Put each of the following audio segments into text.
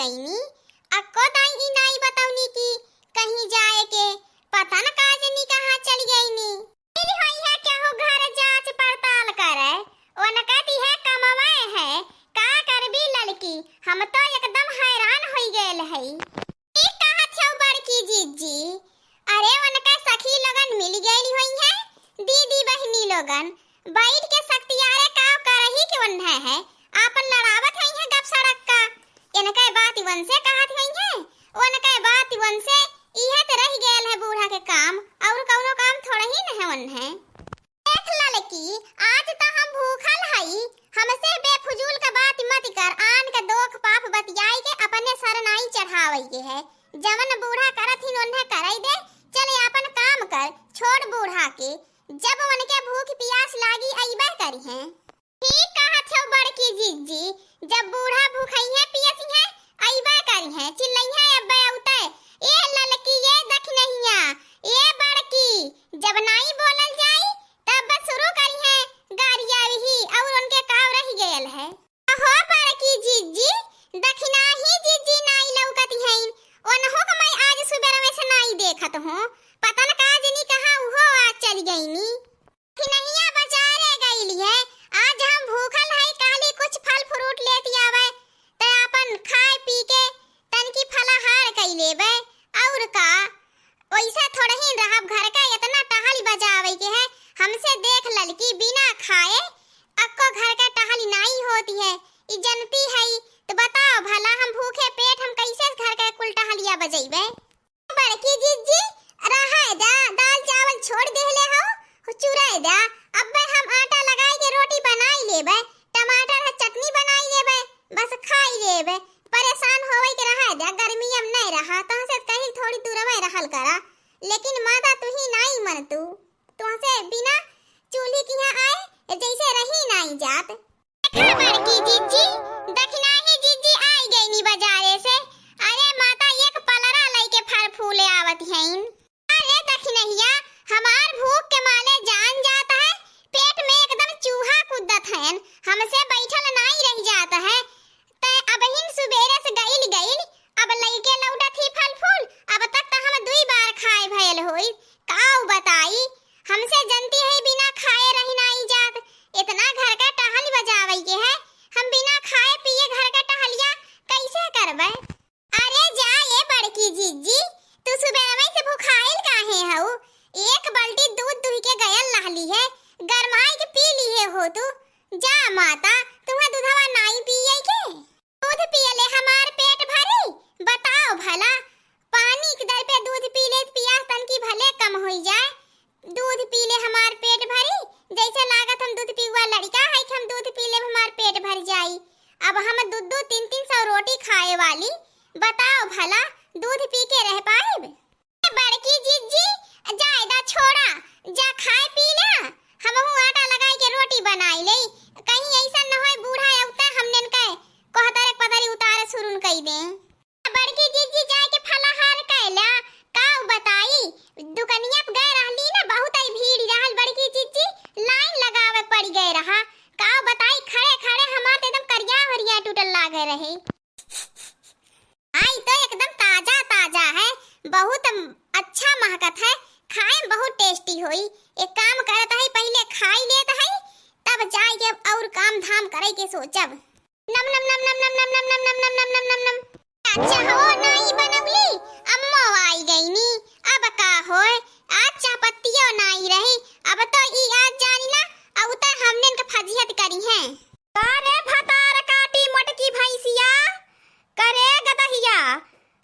गई नी। अक्को ताई ही नहीं बताऊनी कि कहीं जाए के, पता न काजनी कहाँ चली गई नी। मेरी होई है क्या हो घर जांच पड़ताल करे, ओ न कहती है कमाए है का करबी लड़की। हम तो एकदम हैरान हो गेल है। ई कहा छौ बड़की जीजी? अरे उनका सखी लगन मिल गई हुई है, दीदी बहनी लोगन बैठ के सख्तियारे का करही के वन्हे है आपन लड़ावत हई है गप सड़क का। इनके बात वन से कहत हई है, उनके बात वन से इहे त रह गेल है बूढ़ा के काम, और कौनो काम थोड़ा ही न है वन्हे। देख लड़की, आज तो हम भूखल हई, हमसे बेफजूल का बात मत कर। आन के दोख पाप बतियाई के अपने सर नाई चढ़ावई के है। जवन बूढ़ा करत ही उन्हें करई दे, चले अपन काम कर, छोड़ बूढ़ा के। जब उनके भूख प्यास लागी अइबे करी है। ठीक कहा छौ बड़की जीजी, जब बूढ़ा भूखई है पियसी है अइबे करी है, चिल्लई है अब्बे औते। ए ललकी ये देख नहिया, ए बड़की, जब नाई बोलल जाई तब बस शुरू करी है गाड़िया ही, और उनके काव रह गेल है। हो बड़की जीजी, दखना ही जीजी नाई लौकती है, ओनहो के मैं आज सुबह में से नाई देखत हूं। पता न काजनी कहां उहो आज चली गई नी। नहिया बाजारे गईली है, आज हम भूखल है, काली कुछ फल फ्रूट लेती आवे त अपन खाए पी के तनकी फलाहार कई लेबे। और का वैसा थोड़ा ही रहब, घर का इतना टहल बजावे के है। हमसे देख लड़की बिना खाए अक्को घर का टहल नहीं होती है, ई जनती है। तो बताओ भला हम भूखे पेट हम कैसे घर का कुल टहलिया बजैबे। बड़की जीजी रहा दा, दाल चावल छोड़ देले हो, चुराए दा। अब्बे हम आटा लगाई के रोटी बनाई लेबे, टमाटर है चटनी बनाई लेबे, बस खाई लेबे। परेशान होवे के रहा दा, गर्मी हम नहीं रहा तो से कहीं थोड़ी दूर में रहल करा। लेकिन माता तू ही नहीं मन तू से बिना चूल्ही की यहाँ आए जैसे रही नहीं जात। देखा बड़की जीजी, दखना ही जीजी आई गई नी बाजारे से। अरे माता एक पलरा लेके फल फूले आवत हैं। अरे दखनहिया, हमार भूख के मारे जान जाता है, पेट में एकदम चूहा कूदत है, हमसे बैठल नहीं रह जाता है। ते अब हिन सुबेरे से गइल अब लइके लौटत ही फल फूल, अब तक तो हम दुई बार खाए भयल होई। काऊ बताई, हमसे जनती है बिना खाए रह नहीं जात। इतना घर का टहल बजावई के है, हम बिना खाए पिए घर का टहलिया कैसे करबे। अरे जा ये बड़की जीजी, तू सुबह में से भूखाइल काहे हऊ? एक बाल्टी दूध दुही के गयल लहली है, गरमाई के पी ली है हो तू। जा माता, तुम्हें दूधवा नहीं पिए के? दूध पियले हमार पेट भरी? बताओ भला, पानी के दर पे दूध पी ले पियास तनकी भले कम हो जाए। दूध पी ले हमार पेट भरी? जैसे लागत हम दूध पीवा लड़का है कि हम दूध पी ले हमार पेट भर जाई। अब हम दो 300 रोटी खाए वाली, बताओ भला दूध पी के रह पाएब? बड़की जीजी जायदा छोड़ा, जा खाए पी ले, हमहू आटा लगाई के रोटी बनाई ले। कहीं ऐसा न होए बूढ़ा औता हमने के कहतरे पतरी उतारे शुरू कई दे। बड़की जीजी जाए के फलाहार कैला, काऊ बताई दुकनिया पे गए रहली ना, बहुत ही भीड़ रहल बड़की जीजी, लाइन लगावे पड़ गए रहा। काऊ बताई खड़े खड़े हमार तो एकदम करिया हरिया टूटल लागे रहे। आई तो एकदम ताजा ताजा है, बहुत अच्छा महकत है, खाए में बहुत टेस्टी होई। एक काम करत है, पहले खाई लेत है, तब जाए के और काम धाम करे के सोचब। नम नम नम नम नम नम नम नम नम नम नम नम नम। अच्छा हो नहीं बनवली, अम्मा आई गई नी। अब का होए, आज चापत्तियों नहीं रही, अब तो ई आज जानी ना अब तो हमने के फजीहत करी है। अरे भतार काटी मोटकी भैंसिया करे गदहिया,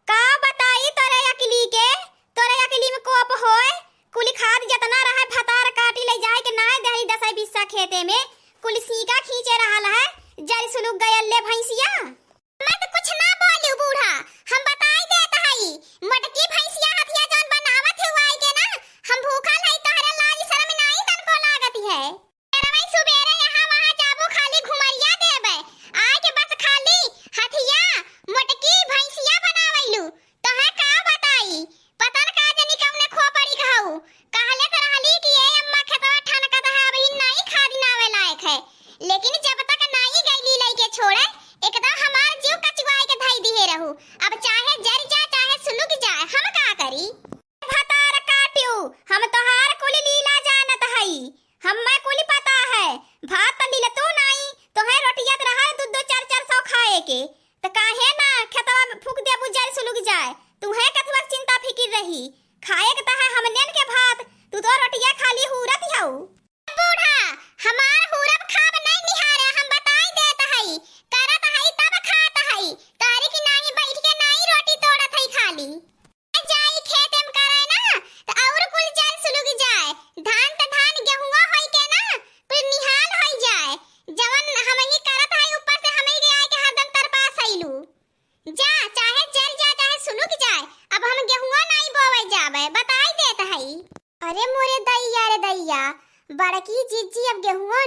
का बताई तोरे अकली के, तोरे अकली में कोप होए। कुली खाद जतना रहा भतार काटी ले जाए के ना दही 10-20 खेते में कुल सीका खींचे रहल है, जल सुलुक गयल ले भैंसिया। मैं तो कुछ ना बोलू बूढ़ा, हम बताई देत हई, मोटकी भैंसिया हथिया जौन बनावत है वाई के ना, हम भूखल हई, तोहरे लाज शर्म नहीं तनको लागत है। रवै सुबेरे यहाँ वहाँ जाबो खाली घुमरिया देबे, आए के बस खाली हथिया मोटकी भैंसिया बनावैलू। तोहे का बताई, पता न का जनी कौने खोपड़ी खाऊ, कहले त रहली कि ए अम्मा खेतवा ठनकत है, अभी नहीं खादी नावे लायक है। लेकिन जब तक नहीं गईली लई के छोड़े, एकदम हमार जीव कचवाए के धई दिए रहू।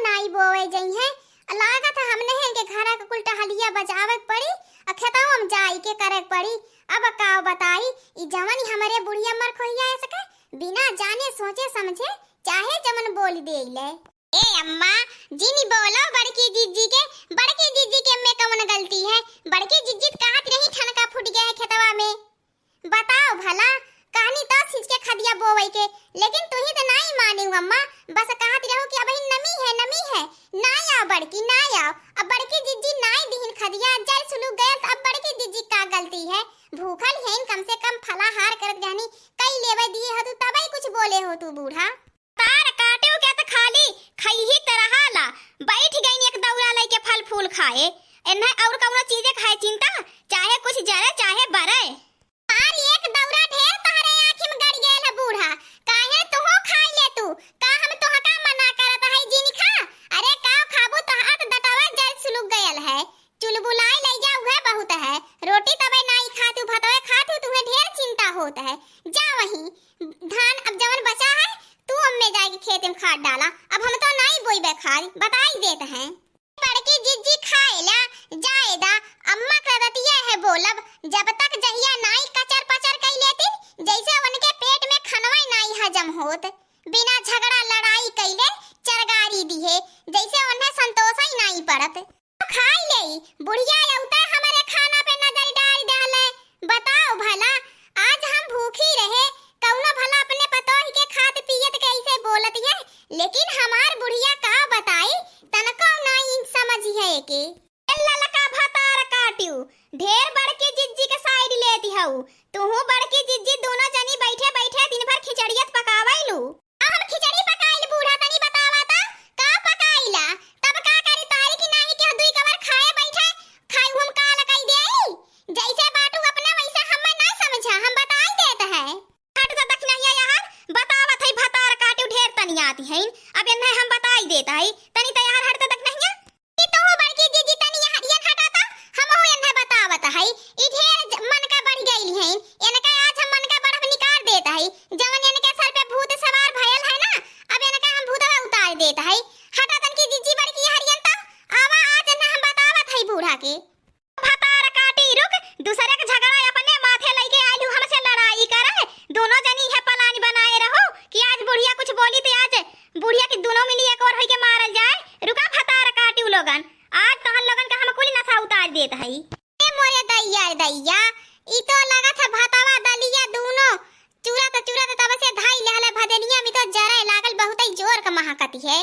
नाई बोवे जई है। लागत हमने है के घरा के कुल टहलिया बजावे पड़ी आ खेतवा हम जाई के करे पड़ी। अब का बताई ई जवन हमरे बुढ़िया मर खोइया है सके बिना जाने सोचे समझे चाहे जमन बोल देले। ए अम्मा जीनी बोलो बड़की जीजी के में कौन गलती है? बड़की जीजी कहत रही ठनका फूट गया है खेतवा में। बताओ भला कहानी तो सींच के खदिया बोवई के, लेकिन तू ही तो नहीं मानी अम्मा। बस कहत रहो कि अब नमी है ना आओ बड़की ना आओ। अब बड़की जीजी नाई दीन खदिया जल सुलू गए। अब बड़की जीजी का गलती है? भूखल है कम से कम फलाहार करत जानी कई लेवे दिए हो तू तबई कुछ बोले हो तू बूढ़ा। तार काटे के तो खाली खई तरह ला बैठ गई एक दौरा लेके फल फूल खाए। एन्हे और कौनो चीजें खाए चिंता चाहे कुछ जरे चाहे बरे। तार एक दौरा ढेर तहरे आंखी में गड़ गेल है बूढ़ा। काहे तू हो खाई ले तू का हम तो हका मना करत है जीनी खा। अरे का खाबू तो हाथ दटावा जल सुलुक गयल है। चुलबुलाई ले जा उहे बहुत है। रोटी तबे नहीं खातू भतवे खातू तुम्हें ढेर चिंता होत है। जा वहीं धान अब जवन बचा है तू अम्मे जाएगी खेत में खाद डाला। अब हम तो नहीं बोईबे खाद बताई देते हैं। बड़की जिज्जी खाएला जाएदा अम्मा करतिया है बोलब जब तक जहिया नाई कचर पचर कई लेती जैसे उनके पेट में खनवा नहीं हजम होत बिना झगड़ा लड़ाई कइले चरगारी दिए जैसे उन्हें संतोष ही नहीं पड़त। तो खाई ले बुढ़िया औता हमारे खाना पे नजर डाल डाले। बताओ भला आज हम भूखी रहे कौनो भला अपने पतोह के खात पियत कैसे बोलत है, लेकिन हमार बुढ़िया का बताई तनको नहीं समझ है के ललका भतार काटियो ढेर बड़की जिज्जी के साइड लेती हऊ। तू बड़की जिज्जी दोनों जनी बैठे बैठे दिन भर खिचड़ियत पकावैलू। हम खिचड़ी पकाइल बूढ़ा तनी बतावा ता का पकाइला तब का करी तारी की नहीं के दुई कवर खाए बैठे खाई हम का लगाई देई जैसे बाटू अपने वैसे हम ना समझा हम बताई देते हैं। हट जा तक नहीं यार बतावत है भतार काटियो ढेर तनी आती है। अब इन्हें हम बताई देता है तनी तैयार हट तक नहीं कि तो बड़की जीजी तनी यहाँ ये हटाता हम हो इन्हें बतावत है। ई ढेर मन का बढ़ गई है इनका आज हम मन का बढ़ निकाल देता है जवन इनके सर पे भूत सवार भयल है ना अब इनका हम भूतवा उतार देता है। हटा तन की जीजी बड़की हरियंता आवा आज इन्हें हम बतावत है बूढ़ा के भतार काटी रुक दूसरे के झगड़ा अपने माथे लेके आलू हमसे लड़ाई करे। दोनों जनी है प्लान बनाए रहो कि आज बुढ़िया कुछ बोली तो आज बुढ़िया की दोनों मिली एक और होई के मारल जाए। रुका भतार काटी लोगन आज तहन लोगन का हम कुल नशा उतार देत हई। ए मोरे दैया ई तो लगा था भातावा दलिया दोनों चूरा तो तब से धाई लेहले भदनिया में तो जरे लागल बहुत ही जोर का महकती है।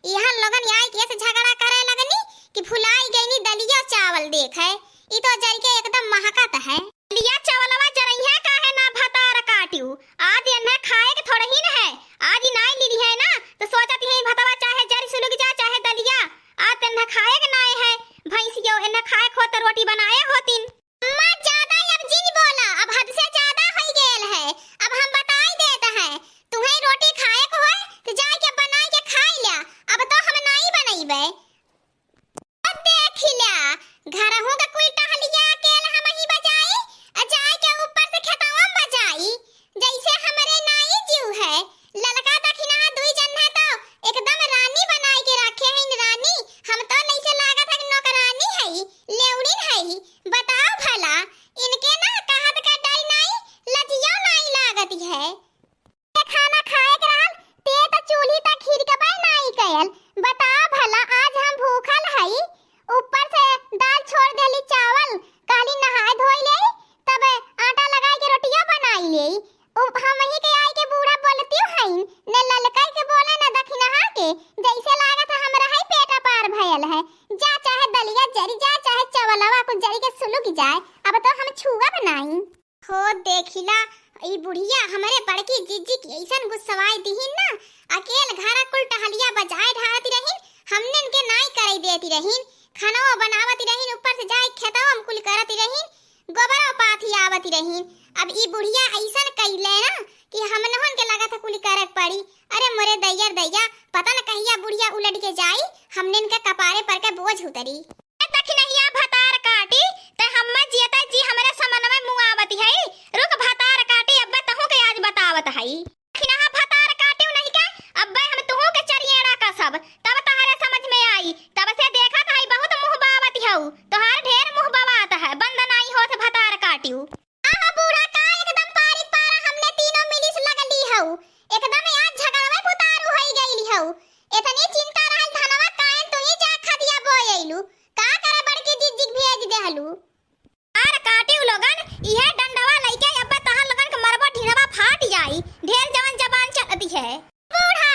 यहां लोगन आई कैसे झगड़ा करे लगनी कि फुलाई गईनी दलिया चावल देख है ई तो जर के एकदम महकत है। दलिया चावलवा जरई है काहे ना भतार काटियो आज इन्हें खाए के थोड़ा ही न है। आज ही नाई ली है ना तो सोचत है भतवा चाहे जरी सुलग जा चाहे दलिया आज इन्हें खाए के नाए है। भैंसियो इन्हें खाए खो तो रोटी बनाए होतिन। अम्मा ज्यादा अब जी बोला अब हद से ज्यादा हो गेल है। अब हम बताई देते हैं तुम्हें रोटी खाए को है तो जाके के बनाई के खाई ले। अब तो हम नहीं बनईबे अब देख ले घर हूं का कोई टहलिया अकेला हम ही बजाई आ जाए के ऊपर से खेतवा में बजाई जैसे हमरे नाई जीव है। ललका दखिना दुई जन है तो एकदम रानी बनाई के रखे हैं रानी। हम तो नहीं से लागत है नौकरानी है लेउड़ीन है। बताओ भला इनके ना कहत का डर नहीं लजिया नहीं लागत है। खाना खाए के रहल ते तो चूल्ही तक खीर के बे नहीं कयल। बताओ भला आज हम भूखल हई ऊपर से दाल छोड़ देली चावल काली नहाए धोई ले तब आटा लगाई के रोटियां बनाई ले। हम ही के आई के बूढ़ा बोलती हई न ललका के बोले न दखिना के जैसे लागत हमरा है पेटा पार भयल है। जा चाहे दलिया जरी जा चाहे चावलवा को जरी के सुलुक जाए अब तो हम छुआ बनाई हो देखिला। ई बुढ़िया हमारे बड़की जीजी की ऐसन गुस्सवाई दीहिन ना अकेल घरा कुल टहलिया बजाए ढाती रहिन हमने इनके नाई कराई देती रहिन खाना बनावती रहिन ऊपर से जाए खेतवा हम कुल करती रहिन गोबर पाथी आवती रहिन। अब ई बुढ़िया ऐसन कइले ना कि हमनहन के लगा था कुल करक पड़ी। अरे मोरे दैया पता न कहिया बुढ़िया उलट के जाई हमने इनके कपारे पर के बोझ उतरी। दखिनहिया भतार काटी ते हम्मा जियता जी हमरे समन में मुआवती है। रुक भतार काटी अब तहु के आज बतावत है। दखिनहा भतार काटियो नहीं का अब हम तुहु के चरिएड़ा का सब तब तहरे चिंता रहल धनवा काहे तू ही जा खदिया बोयलू का करे बड़की जिज्जिक भेज देहलू आर काटिउ लोगन इहे डंडवा लइके अब तहां लोगन के मरबो ढिरवा फाट जाई ढेर जवन जबान चलती है बूढ़ा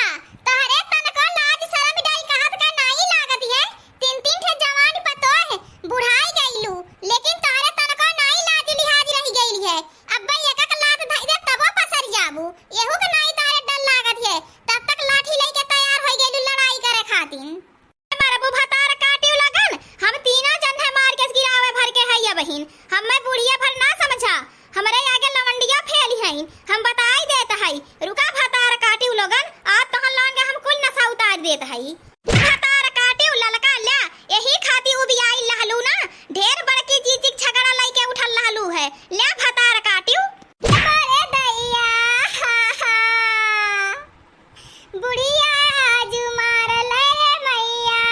तहरे तन को लाज शर्म डर कहत का नहीं लागत है तीन तीन ठे जवान पतो है बुढ़ाई गइलू लेकिन तहरे तन को नहीं लाज लिहाज रही गइल है अब्बा एक एक लात धइ दे तबो पसर जाबू एहू के नहीं तारे डर लागत है तब तक लाठी लेके तैयार हो गइलू लड़ाई करे खातिर मरबू भतार काटिउ लगन हम तीनों जन है मार के गिरावे भर के है ये बहिन हमें बुढ़िया भर ना समझा हमरे आगे लवंडिया फैली है हम बताई देत है रुका भतार काटिउ लोगन आज तहन लोगन हम कुल नशा उतार देत है भतार काटिउ ललका ला यही खाती उबियाई लहलू ना ढेर बड़की जीजिक झगड़ा लइके उठल लहलू है ले भतार काटिउ अरे दैया बुढ़िया आज मार ले मैया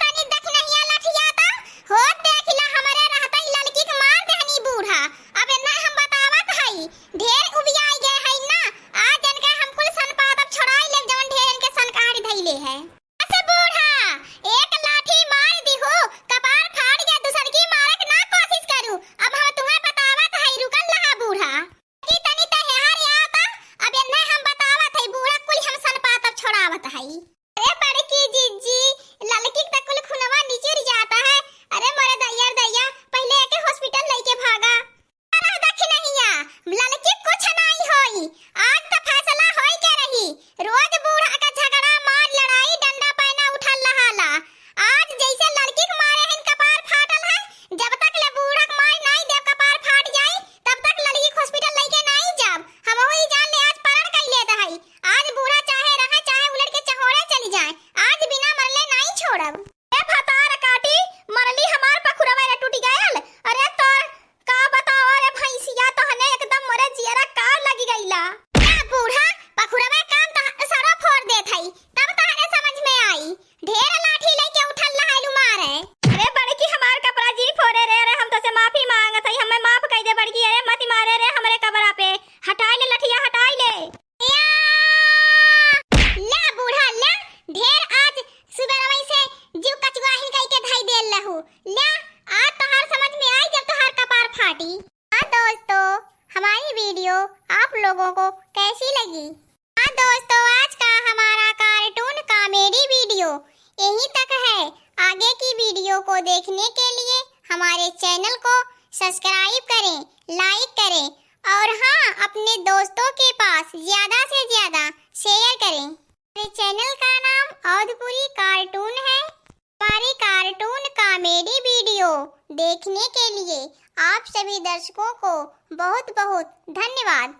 तनी देख नहीं लठिया ता हो देखला हमरे रहता लड़की के मार देहनी बूढ़ा अब ना हम बतावत हई ढेर उबियाई गए हई ना आज जन के हम कुल सन पात अब छोड़ाई ले जवन ढेर इनके सन काढ़ी धइले है ऐसे बूढ़ा एक लाठी मार दी हो कपार फाड़ गया दूसर की मारे के ना कोशिश करू अब हम तुम्हें बतावत हई रुकल रहा बूढ़ा की तनी तैयार आता अब ना हम बतावत हई बूढ़ा कुल हम सन पात अब छोड़ावत हई अरे बड़की जीजी लड़की तक कुल खुनवा नीचे जाता है अरे मोरे दैया दैया पहले एके हॉस्पिटल लेके भागा अरे देख नहिया लड़की कुछ नहीं होई आज तो फैसला होई के रही रोज बूढ़ा का झगड़ा मार लड़ाई डंडा पैना उठल रहाला आज जैसे लड़की के मारे हैं कपार फाटल है जब तक ले बूढ़ा के मार नहीं देव कपार फाट जाई तब तक लड़की के हॉस्पिटल लेके नहीं जाब हम वही जान ले आज परण कर लेत हई आज बूढ़ा चाहे रहे चाहे उलट के चहोड़े चली जाए आज बिना मरले नहीं छोड़ब ए भतार काटी मरली हमार पखुरवा रे टूटी गयल अरे तोर का बताओ रे भैंसिया तहने एकदम मोरे जियरा का लगी गइला ए बूढ़ा पखुरवा काम त सारा फोड़ देत हई तब तहने समझ में आई ढेर लाठी लेके उठल लहालू मारे अरे बड़की हमार कपड़ा जी फोड़े रे हम तो से माफी मांगत हई हमें माफ कर दे बड़की अरे मत मारे रे हमरे कपड़ा पे हटाई ले लठिया हटाई ले ले बूढ़ा ले ढेर आज सुबह से जीव कचुआ ही कह के धई देल रहू ले आज तोहार समझ में आई जब तोहार कपार फाटी हां दोस्तों हमारी वीडियो आप लोगों को कैसी लगी हां दोस्तों आज का हमारा कार्टून कॉमेडी वीडियो यहीं तक है आगे की वीडियो को देखने के लिए हमारे चैनल को सब्सक्राइब करें लाइक करें और हाँ अपने दोस्तों के पास ज्यादा से ज्यादा शेयर करें मेरे चैनल का नाम औधपुरी कार्टून है हमारी कार्टून कॉमेडी वीडियो देखने के लिए आप सभी दर्शकों को बहुत बहुत धन्यवाद।